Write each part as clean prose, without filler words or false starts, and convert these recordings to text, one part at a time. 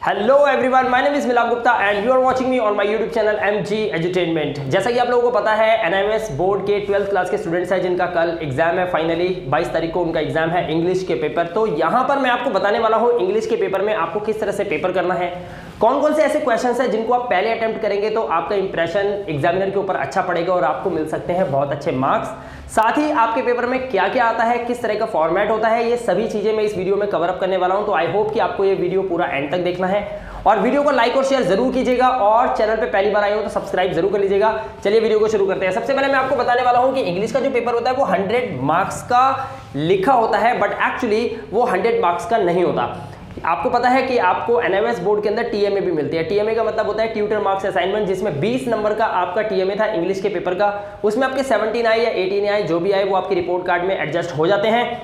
Hello everyone, my name is Milap Gupta and you are watching me on my YouTube channel MG edutainment. जैसा कि आप लोगों को पता है, NIOS बोर्ड के 12th क्लास के स्टूडेंट्स हैं जिनका कल एग्जाम है। फाइनली 22 तारीख को उनका एग्जाम है इंग्लिश के पेपर। तो यहाँ पर मैं आपको बताने वाला हूँ इंग्लिश के पेपर में आपको किस तरह से पेपर करना है, कौन कौन से ऐसे क्वेश्चंस हैं जिनको आप पहले अटेम्प्ट करेंगे तो आपका इंप्रेशन एग्जामिनर के ऊपर अच्छा पड़ेगा और आपको मिल सकते हैं बहुत अच्छे मार्क्स। साथ ही आपके पेपर में क्या क्या आता है, किस तरह का फॉर्मेट होता है, ये सभी चीजें मैं इस वीडियो में कवर अप करने वाला हूं। तो आई होप कि आपको ये वीडियो पूरा एंड तक देखना है और वीडियो को लाइक और शेयर जरूर कीजिएगा और चैनल पे पहली बार आए हो तो सब्सक्राइब जरूर कर लीजिएगा। चलिए वीडियो को शुरू करते हैं। सबसे पहले मैं आपको बताने वाला हूं कि इंग्लिश का जो पेपर होता है वो 100 मार्क्स का लिखा होता है, बट एक्चुअली वो 100 मार्क्स का नहीं होता। आपको पता है कि आपको NIOS बोर्ड के अंदर TMA भी मिलती है। TMA का मतलब होता है ट्यूटर मार्क्स असाइनमेंट, जिसमें 20 नंबर का आपका TMA था इंग्लिश के पेपर का। उसमें आपके 17 आए या 18 आए, जो भी आए वो आपके रिपोर्ट कार्ड में एडजस्ट हो जाते हैं।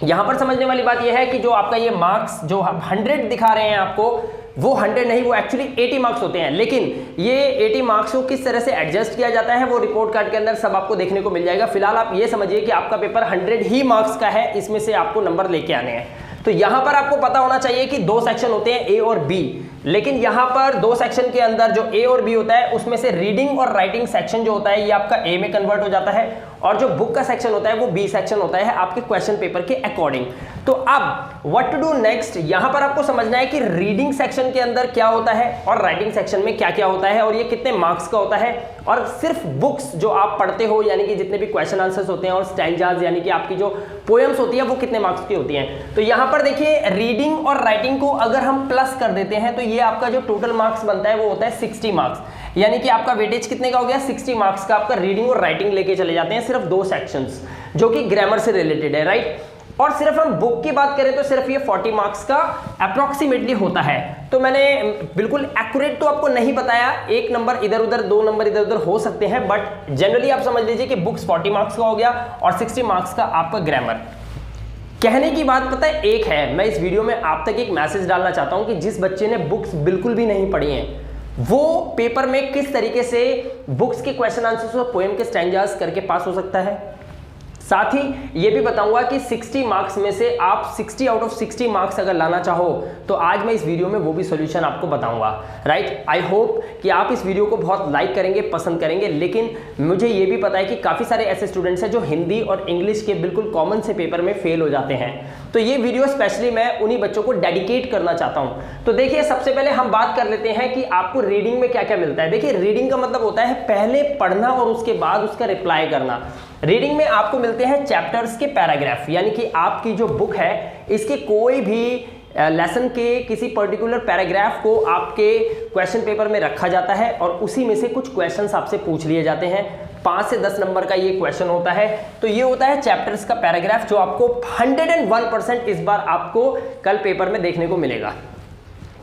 यहां पर समझने वाली बात यह है कि जो आपका ये मार्क्स जो 100 दिखा रहे हैं आपको, वो 100 नहीं, वो एक्चुअली 80 मार्क्स होते हैं। लेकिन ये 80 मार्क्स को किस तरह से एडजस्ट किया जाता है वो रिपोर्ट कार्ड के अंदर सब आपको देखने को मिल जाएगा। फिलहाल आप ये समझिए कि आपका पेपर 100 ही मार्क्स का है, इसमें से आपको नंबर लेके आने हैं। तो यहां पर आपको पता होना चाहिए कि 2 सेक्शन होते हैं, A और B। लेकिन यहां पर 2 सेक्शन के अंदर जो A और B होता है उसमें से रीडिंग और राइटिंग सेक्शन जो होता है ये आपका A में कन्वर्ट हो जाता है और जो बुक का सेक्शन होता है वो B सेक्शन होता है आपके क्वेश्चन पेपर के अकॉर्डिंग। तो अब व्हाट टू डू नेक्स्ट, यहां पर आपको समझना है कि रीडिंग सेक्शन के अंदर क्या होता है और राइटिंग सेक्शन में क्या क्या होता है और ये कितने मार्क्स का होता है, और सिर्फ बुक्स जो आप पढ़ते हो यानी कि जितने भी क्वेश्चन आंसर्स होते हैं और स्टैंजाज यानी कि आपकी जो पोएम्स होती है वो कितने मार्क्स की होती हैं। तो यहां पर देखिए, रीडिंग और राइटिंग को अगर हम प्लस कर देते हैं तो ये आपका जो टोटल मार्क्स बनता है वो होता है 60 मार्क्स। यानी कि आपका वेटेज कितने का हो गया, 60 मार्क्स का आपका रीडिंग और राइटिंग लेके चले जाते हैं, सिर्फ 2 सेक्शंस जो कि ग्रामर से रिलेटेड है, राइट। और सिर्फ हम बुक की बात करें तो सिर्फ ये 40 मार्क्स का अप्रोक्सीमेटली होता है। तो मैंने बिल्कुल एक्यूरेट तो आपको नहीं बताया, 1 नंबर इधर उधर 2 नंबर इधर उधर हो सकते हैं, बट जनरली आप समझ लीजिए कि बुक्स 40 मार्क्स का हो गया और 60 मार्क्स का आपका ग्रामर। कहने की बात पता है एक है, मैं इस वीडियो में आप तक एक मैसेज डालना चाहता हूं कि जिस बच्चे ने बुक्स बिल्कुल भी नहीं पढ़ी हैं वो पेपर में किस तरीके से बुक्स के क्वेश्चन आंसर्स और पोएम के स्टैंजास करके पास हो सकता है। साथ ही ये भी बताऊंगा कि 60 मार्क्स में से आप 60 आउट ऑफ 60 मार्क्स अगर लाना चाहो तो आज मैं इस वीडियो में वो भी सॉल्यूशन आपको बताऊंगा, राइट। आई होप कि आप इस वीडियो को बहुत लाइक करेंगे, पसंद करेंगे। लेकिन मुझे ये भी पता है कि काफ़ी सारे ऐसे स्टूडेंट्स हैं जो हिंदी और इंग्लिश के बिल्कुल कॉमन से पेपर में फेल हो जाते हैं। तो ये वीडियो स्पेशली मैं उन्हीं बच्चों को डेडिकेट करना चाहता हूँ। तो देखिए, सबसे पहले हम बात कर लेते हैं कि आपको रीडिंग में क्या क्या मिलता है। देखिए, रीडिंग का मतलब होता है पहले पढ़ना और उसके बाद उसका रिप्लाई करना। रीडिंग में आपको मिलते हैं चैप्टर्स के पैराग्राफ, यानी कि आपकी जो बुक है इसके कोई भी लेसन के किसी पर्टिकुलर पैराग्राफ को आपके क्वेश्चन पेपर में रखा जाता है और उसी में से कुछ क्वेश्चंस आपसे पूछ लिए जाते हैं। 5 से 10 नंबर का ये क्वेश्चन होता है। तो ये होता है चैप्टर्स का पैराग्राफ जो आपको 101% इस बार आपको कल पेपर में देखने को मिलेगा।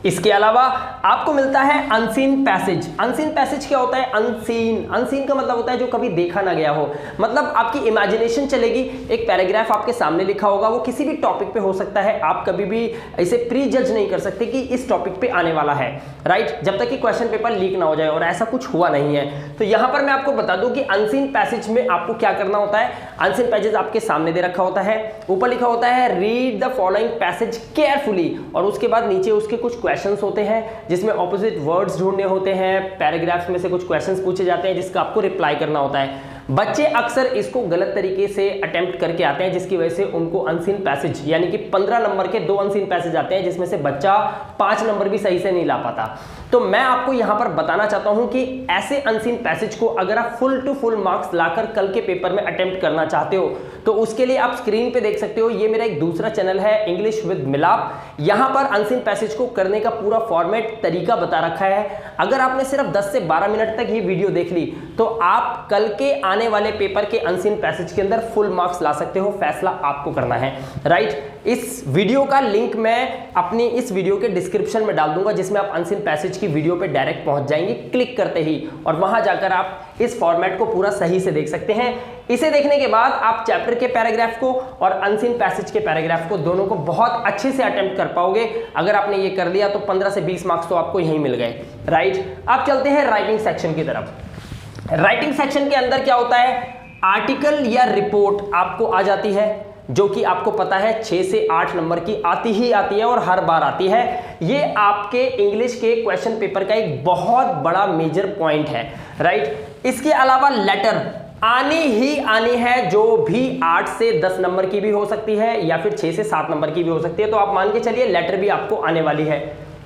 इसके अलावा आपको मिलता है अनसीन पैसेज। अनसीन पैसेज क्या होता है? अनसीन का मतलब होता है जो कभी देखा ना गया हो। मतलब आपकी इमेजिनेशन चलेगी, एक पैराग्राफ आपके सामने लिखा होगा, वो किसी भी टॉपिक पे हो सकता है, आप कभी भी इसे प्री जज नहीं कर सकते कि इस टॉपिक पे आने वाला है, राइट, जब तक कि क्वेश्चन पेपर लीक ना हो जाए, और ऐसा कुछ हुआ नहीं है। तो यहां पर मैं आपको बता दूं कि अनसीन पैसेज में आपको क्या करना होता है। अनसीन पैसेज आपके सामने दे रखा होता है, ऊपर लिखा होता है read the following passage carefully, और उसके बाद नीचे उसके कुछ क्वेश्चंस होते हैं जिसमें ऑपोजिट वर्ड्स ढूंढने होते हैं। पैराग्राफ्स में से कुछ क्वेश्चंस पूछे जाते हैं जिसका आपको रिप्लाई करना होता है। बच्चे अक्सर इसको गलत तरीके से अटेम्प्ट करके आते हैं, जिसकी वजह से उनको अनसीन पैसेज यानी कि 15 नंबर के 2 अनसीन पैसेज आते हैं, जिसमें से बच्चा 5 नंबर भी सही से नहीं ला पाता। तो मैं आपको यहां पर बताना चाहता हूं कि ऐसे अनसीन पैसेज को अगर आप फुल टू फुल मार्क्स लाकर कल के पेपर में अटेम्प्ट करना चाहते हो तो उसके लिए आप स्क्रीन पे देख सकते हो, ये मेरा एक दूसरा चैनल है इंग्लिश विद मिलाप। यहां पर अनसीन पैसेज को करने का पूरा फॉर्मेट तरीका बता रखा है। अगर आपने सिर्फ 10 से 12 मिनट तक ये वीडियो देख ली तो आप कल के आने वाले पेपर के अनसीन पैसेज के अंदर फुल मार्क्स ला सकते हो। फैसला आपको करना है, राइट। इस वीडियो का लिंक मैं अपनी इस वीडियो के डिस्क्रिप्शन में डाल दूंगा, जिसमें आप अनसीन पैसेज की वीडियो पे डायरेक्ट पहुंच जाएंगे क्लिक करते ही, और वहां जाकर आप इस फॉर्मेट को पूरा सही से देख सकते हैं। इसे देखने के बाद आप चैप्टर के पैराग्राफ को और अनसीन पैसेज के पैराग्राफ को दोनों को बहुत अच्छे से अटेम्प्ट कर पाओगे। अगर आपने ये कर लिया तो 15 से 20 मार्क्स तो आपको यहीं मिल गए, राइट। अब चलते हैं राइटिंग सेक्शन की तरफ। राइटिंग सेक्शन के अंदर क्या होता है, आर्टिकल या रिपोर्ट आपको आ जाती है। जो कि आपको पता है 6 से 8 नंबर की आती ही आती है और हर बार आती है। ये आपके इंग्लिश के क्वेश्चन पेपर का एक बहुत बड़ा मेजर पॉइंट है, राइट। इसके अलावा लेटर आनी ही आनी है, जो भी 8 से 10 नंबर की भी हो सकती है या फिर 6 से 7 नंबर की भी हो सकती है। तो आप मान के चलिए लेटर भी आपको आने वाली है।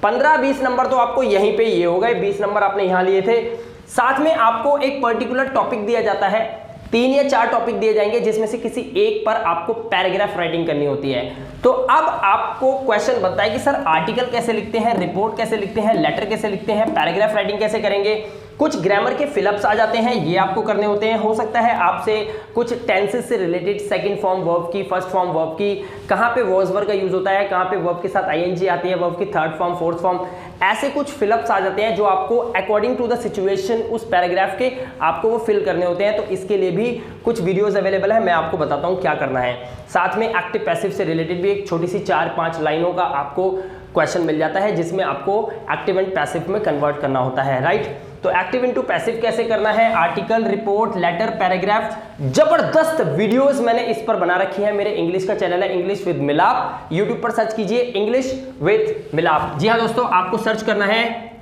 15-20 नंबर तो आपको यहीं पे ये हो गए, 20 नंबर आपने यहां लिए थे। साथ में आपको एक पर्टिकुलर टॉपिक दिया जाता है, 3 या 4 टॉपिक दिए जाएंगे जिसमें से किसी एक पर आपको पैराग्राफ राइटिंग करनी होती है। तो अब आपको क्वेश्चन बनता है कि सर आर्टिकल कैसे लिखते हैं, रिपोर्ट कैसे लिखते हैं, लेटर कैसे लिखते हैं, पैराग्राफ राइटिंग कैसे करेंगे। कुछ ग्रामर के फिलअप्स आ जाते हैं, ये आपको करने होते हैं। हो सकता है आपसे कुछ टेंसेस से रिलेटेड सेकंड फॉर्म वर्ब की, फर्स्ट फॉर्म वर्ब की, कहाँ पे वॉज वर्ब का यूज होता है, कहाँ पे वर्ब के साथ आईएनजी आती है, वर्ब की थर्ड फॉर्म, फोर्थ फॉर्म, ऐसे कुछ फिलअप्स आ जाते हैं जो आपको अकॉर्डिंग टू द सिचुएशन उस पैराग्राफ के आपको वो फिल करने होते हैं। तो इसके लिए भी कुछ वीडियोस अवेलेबल है, मैं आपको बताता हूँ क्या करना है। साथ में एक्टिव पैसिव से रिलेटेड भी एक छोटी सी 4-5 लाइनों का आपको क्वेश्चन मिल जाता है जिसमें आपको एक्टिव एंड पैसिव में कन्वर्ट करना होता है, राइट। तो एक्टिव इनटू पैसिव कैसे करना है, आर्टिकल, रिपोर्ट, लेटर, पैराग्राफ, जबरदस्त वीडियोस मैंने इस पर बना रखी है। मेरे इंग्लिश का चैनल है इंग्लिश विद मिलाप, यूट्यूब पर सर्च कीजिए इंग्लिश विद मिलाप। जी हाँ दोस्तों, आपको सर्च करना है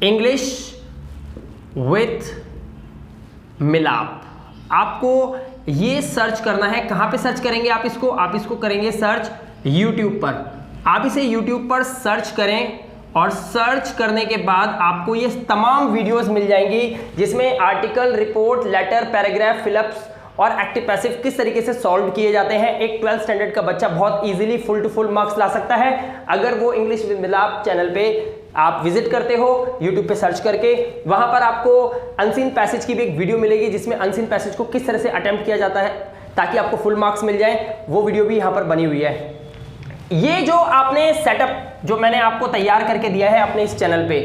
इंग्लिश विद मिलाप। आपको ये सर्च करना है, कहां पे सर्च करेंगे आप इसको करेंगे सर्च यूट्यूब पर। आप इसे यूट्यूब पर सर्च करें और सर्च करने के बाद आपको ये तमाम वीडियोस मिल जाएंगी जिसमें article, report, letter, paragraph, fill ups और एक्टिव पैसिव किस तरीके से सॉल्व किए जाते हैं। एक 12th स्टैंडर्ड का बच्चा बहुत easily full to full marks ला सकता है अगर वो इंग्लिश विद मिलाप चैनल पे आप विजिट करते हो, यूट्यूब पे सर्च करके। वहां पर आपको अनसीन पैसेज की भी एक वीडियो मिलेगी जिसमें अनसीन पैसेज को किस तरह से अटेम्प्ट किया जाता है ताकि आपको फुल मार्क्स मिल जाए, वो वीडियो भी यहां पर बनी हुई है। ये जो आपने सेटअप जो मैंने आपको तैयार करके दिया है अपने इस चैनल पे,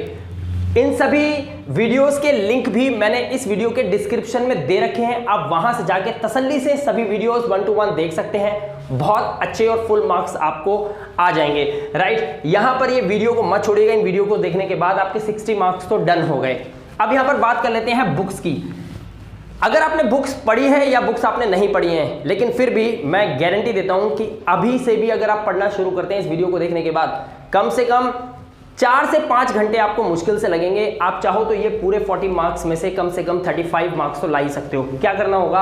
इन सभी वीडियोस के लिंक भी मैंने इस वीडियो के डिस्क्रिप्शन में दे रखे हैं। आप वहां से जाके तसल्ली से सभी वीडियोस 1 to 1 देख सकते हैं। बहुत अच्छे और फुल मार्क्स आपको आ जाएंगे, राइट। यहां पर ये वीडियो को मत छोड़िएगा, इन वीडियो को देखने के बाद आपके 60 मार्क्स तो डन हो गए। अब यहां पर बात कर लेते हैं बुक्स की। अगर आपने बुक्स पढ़ी है या बुक्स आपने नहीं पढ़ी हैं, लेकिन फिर भी मैं गारंटी देता हूं कि अभी से भी अगर आप पढ़ना शुरू करते हैं इस वीडियो को देखने के बाद, कम से कम 4 से 5 घंटे आपको मुश्किल से लगेंगे। आप चाहो तो ये पूरे 40 मार्क्स में से कम 35 मार्क्स तो ला ही सकते हो। क्या करना होगा,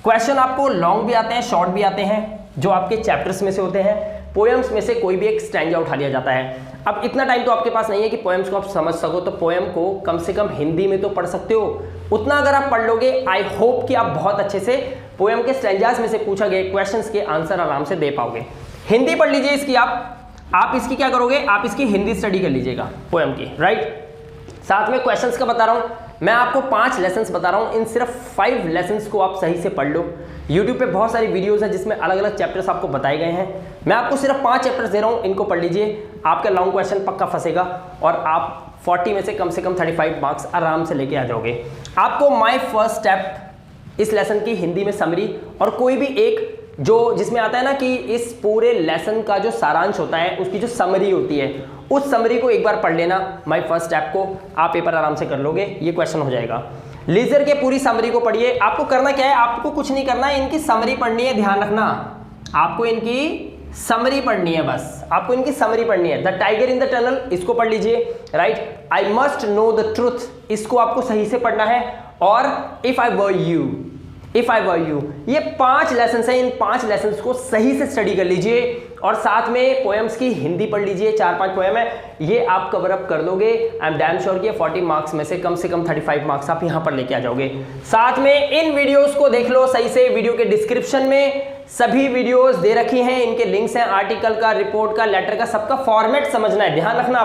क्वेश्चन आपको लॉन्ग भी आते हैं, शॉर्ट भी आते हैं, जो आपके चैप्टर्स में से होते हैं। पोएम्स में से कोई भी एक स्टैंजा उठा लिया जाता है। अब इतना टाइम तो आपके पास नहीं है कि पोएम्स को आप समझ सको, तो पोएम को कम से कम हिंदी में तो पढ़ सकते हो। उतना अगर आप पढ़ लोगे, आई होप कि आप बहुत अच्छे से पोएम के स्टैंजास में से पूछा गए क्वेश्चंस के आंसर आराम से दे पाओगे। हिंदी पढ़ लीजिए इसकी, आप इसकी क्या करोगे, आप इसकी हिंदी स्टडी कर लीजिएगा पोएम की, राइट। साथ में क्वेश्चंस का बता रहा हूं मैं आपको, 5 लेसन्स बता रहा हूं, इन सिर्फ 5 लेसन्स को आप सही से पढ़ लो। यूट्यूब पे बहुत सारी वीडियोस हैं जिसमें अलग अलग चैप्टर्स आपको बताए गए हैं। मैं आपको सिर्फ 5 चैप्टर्स दे रहा हूं, इनको पढ़ लीजिए। आपका लॉन्ग क्वेश्चन पक्का फंसेगा और आप 40 में से कम 35 मार्क्स आराम से लेके आ जाओगे। आपको माय फर्स्ट स्टेप इस लेसन की हिंदी में समरी और कोई भी एक जो जिसमें आता है ना कि इस पूरे लेसन का जो सारांश होता है उसकी जो समरी होती है, उस समरी को एक बार पढ़ लेना। माय फर्स्ट स्टेप को आप पेपर आराम से कर लोगे, ये क्वेश्चन हो जाएगा। लीजर के पूरी समरी को पढ़िए। आपको करना क्या है, आपको कुछ नहीं करना है, इनकी समरी पढ़नी है। ध्यान रखना, आपको इनकी समरी पढ़नी है, बस आपको इनकी समरी पढ़नी है। The tiger in the tunnel, इसको पढ़ लीजिए, right. I must know the truth, इसको आपको सही से पढ़ना है। और इफ आई वर यू, ये 5 लेसन है। इन 5 लेसन को सही से स्टडी कर लीजिए और साथ में पोएम्स की हिंदी पढ़ लीजिए। 4-5 पोएम है, ये आप कवर अप कर दोगे। आई एम डैम श्योर कि 40 मार्क्स में से कम 35 मार्क्स आप यहां पर लेके आ जाओगे। साथ में इन वीडियोस को देख लो सही से। वीडियो के डिस्क्रिप्शन में सभी वीडियोस दे रखी हैं, इनके लिंक्स हैं। आर्टिकल का, रिपोर्ट का, लेटर का, सबका फॉर्मेट समझना है। ध्यान रखना,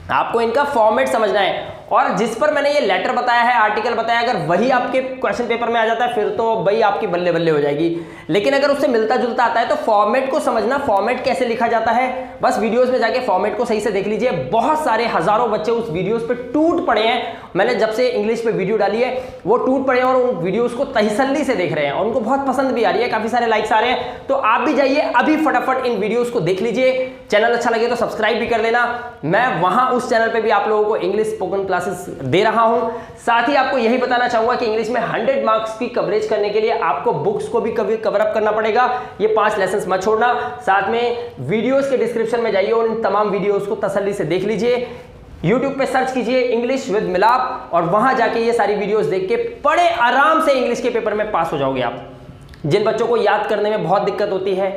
आपको इनका फॉर्मेट समझना है। और जिस पर मैंने ये लेटर बताया है, आर्टिकल बताया, अगर वही आपके क्वेश्चन पेपर में आ जाता है फिर तो भाई आपकी बल्ले बल्ले हो जाएगी। लेकिन अगर उससे मिलता जुलता आता है तो फॉर्मेट को समझना, फॉर्मेट कैसे लिखा जाता है। बस वीडियोस में जाके फॉर्मेट को सही से देख लीजिए। बहुत सारे हजारों बच्चे उस वीडियोस पे टूट पड़े हैं। मैंने जब से इंग्लिश पे वीडियो डाली है वो टूट पड़े हैं और उन वीडियोस को तसल्ली से देख रहे हैं और उनको बहुत पसंद भी आ रही है, काफी सारे लाइक्स आ रहे हैं। तो आप भी जाइए अभी फटाफट इन वीडियोस को देख लीजिए। चैनल अच्छा लगे तो सब्सक्राइब भी कर लेना। मैं वहां उस चैनल पे भी आप लोगों को इंग्लिश स्पोकन क्लासेस दे रहा हूं। साथ ही आपको यही बताना चाहूंगा कि इंग्लिश में 100 मार्क्स की कवरेज करने के लिए आपको बुक्स को भी कवर अप करना पड़ेगा। ये 5 लेसन मत छोड़ना। साथ में वीडियोस के डिस्क्रिप्शन में जाइए और इन तमाम वीडियोस को तसल्ली से देख लीजिए। YouTube पे सर्च कीजिए इंग्लिश विद मिलाप और वहां जाके ये सारी वीडियोस देख के बड़े आराम से इंग्लिश के पेपर में पास हो जाओगे आप। जिन बच्चों को याद करने में बहुत दिक्कत होती है,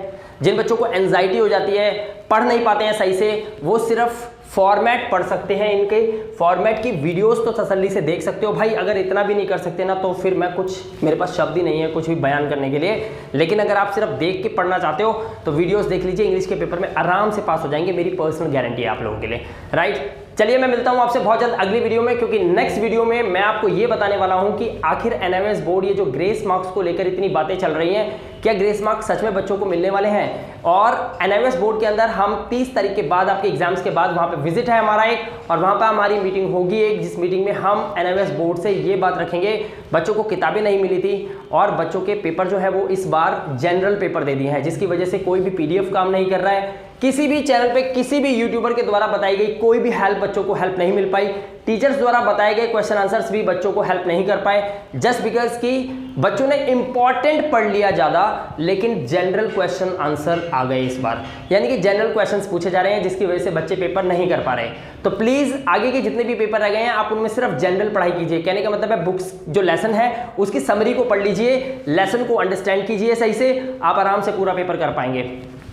जिन बच्चों को एंजाइटी हो जाती है, पढ़ नहीं पाते हैं सही से, वो सिर्फ फॉर्मेट पढ़ सकते हैं। इनके फॉर्मेट की वीडियोस तो तसल्ली से देख सकते हो भाई। अगर इतना भी नहीं कर सकते ना तो फिर मेरे पास शब्द ही नहीं है कुछ भी बयान करने के लिए। लेकिन अगर आप सिर्फ देख के पढ़ना चाहते हो तो वीडियोस देख लीजिए, इंग्लिश के पेपर में आराम से पास हो जाएंगे। मेरी पर्सनल गारंटी है आप लोगों के लिए, राइट। चलिए मैं मिलता हूं आपसे बहुत जल्द अगली वीडियो में, क्योंकि नेक्स्ट वीडियो में मैं आपको ये बताने वाला हूं कि आखिर एनआईओएस बोर्ड ये जो ग्रेस मार्क्स को लेकर इतनी बातें चल रही हैं, क्या ग्रेस मार्क्स सच में बच्चों को मिलने वाले हैं। और एनआईओएस बोर्ड के अंदर हम 30 तारीख के बाद आपके एग्जाम्स के बाद वहां पे विजिट है हमारा एक, और वहां पर हमारी मीटिंग होगी एक, जिस मीटिंग में हम एनआईओएस बोर्ड से ये बात रखेंगे, बच्चों को किताबें नहीं मिली थी और बच्चों के पेपर जो है वो इस बार जनरल पेपर दे दिए हैं, जिसकी वजह से कोई भी पीडीएफ काम नहीं कर रहा है। किसी भी चैनल पे किसी भी यूट्यूबर के द्वारा बताई गई कोई भी हेल्प बच्चों को हेल्प नहीं मिल पाई। टीचर्स द्वारा बताए गए क्वेश्चन आंसर्स भी बच्चों को हेल्प नहीं कर पाए, जस्ट बिकॉज कि बच्चों ने इंपॉर्टेंट पढ़ लिया ज्यादा, लेकिन जनरल क्वेश्चन आंसर आ गए इस बार, यानी कि जनरल क्वेश्चंस पूछे जा रहे हैं, जिसकी वजह से बच्चे पेपर नहीं कर पा रहे। तो प्लीज आगे के जितने भी पेपर रह गए हैं आप उनमें सिर्फ जनरल पढ़ाई कीजिए। कहने का मतलब है बुक्स जो लेसन है उसकी समरी को पढ़ लीजिए, लेसन को अंडरस्टैंड कीजिए सही से, आप आराम से पूरा पेपर कर पाएंगे।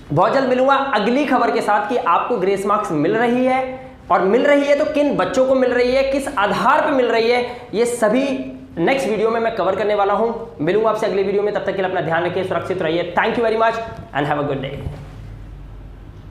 बहुत जल्द मिलूंगा अगली खबर के साथ कि आपको ग्रेस मार्क्स मिल रही है, और मिल रही है तो किन बच्चों को मिल रही है, किस आधार पर मिल रही है, ये सभी नेक्स्ट वीडियो में मैं कवर करने वाला हूं। मिलूंगा आपसे अगली वीडियो में, तब तक के लिए अपना ध्यान रखिए, सुरक्षित रहिए। Thank you very much and have a good day.